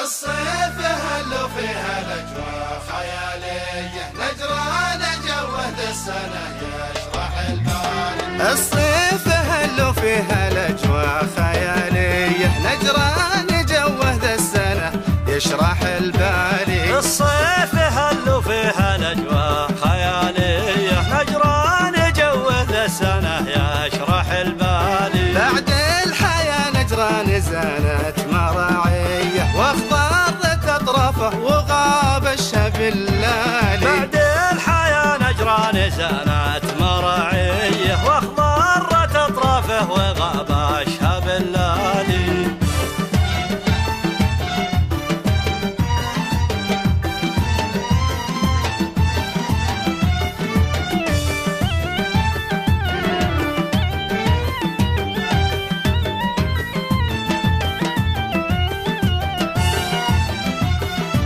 الصيف هلو فيها الأجواء خيالية، نجران جوه السنة يشرح البال. الصيف هلو فيها الأجواء خيالية، نجران جوه السنة يشرح البال. الصيف هلو فيها الأجواء خيالية، نجران جوه السنة يشرح البال. بعد الحياة نجران زانت مراعية، واخضرت أطرافه وغاب الشهب اللالي. بعد الحياة نجران زانت مراعية، واخضرت أطرافه وغاب الشهب اللالي.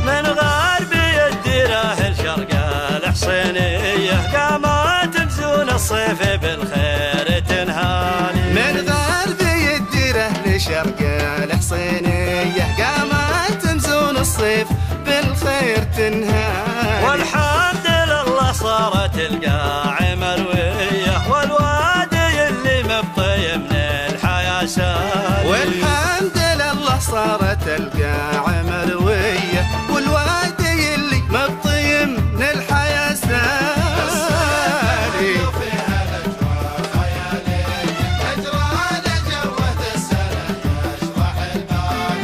من غربي الديره الشرق الحصينية، قامت تمزون الصيف بالخير تنهالي. من غربي الديره لشرق الحصينية، قامت تمزون الصيف بالخير تنهالي. والحمد لله صارت القاع مروية، والوادي اللي مبطي من الحياة سالي. والحمد لله صارت القاع مروية، والوادي اللي مبطي من الحياة سالي. فيها الأجواء خيالية، نجران جوه السنة يشرح البال.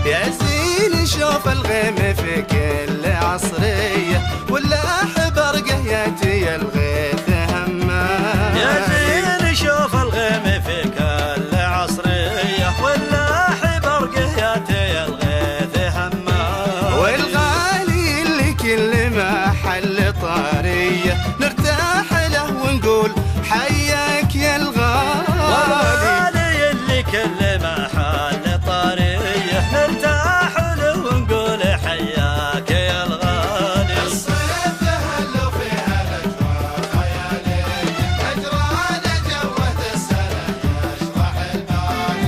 يا زين شوف الغيم في كل عصرية، واللاح برقه ياتي الغيث همام. يا زين شوف الغيم في كل عصرية، واللاح برقه ياتي الغيث همام. والغالي اللي كل ما حل طارية، نرتاح له ونقول حياك يا الغالي. والغالي اللي كل ما حل طارية، نرتاح له ونقول حياك يا الغالي. الصيف هلو فيها الأجواء خيالية، نجران جوه السنة يشرح البال.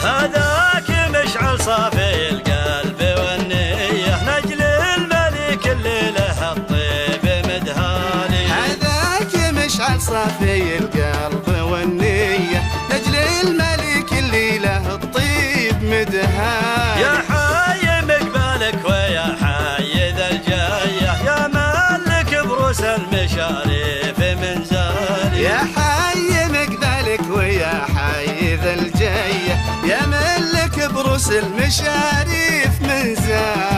هذاك مشعل صافي القلب والنية، نجل الملك اللي له الطيب مدهالي. هذاك مشعل صافي القلب والنية، نجل الملك اللي له الطيب مدهالي. يا حي مقبالك ويا حي ذا الجاية، يا مالك بروس المشاريف من زالي. يا حي مقبلك ويا حي ذا الجاية، يا ملك بروس المشاريف من زاد.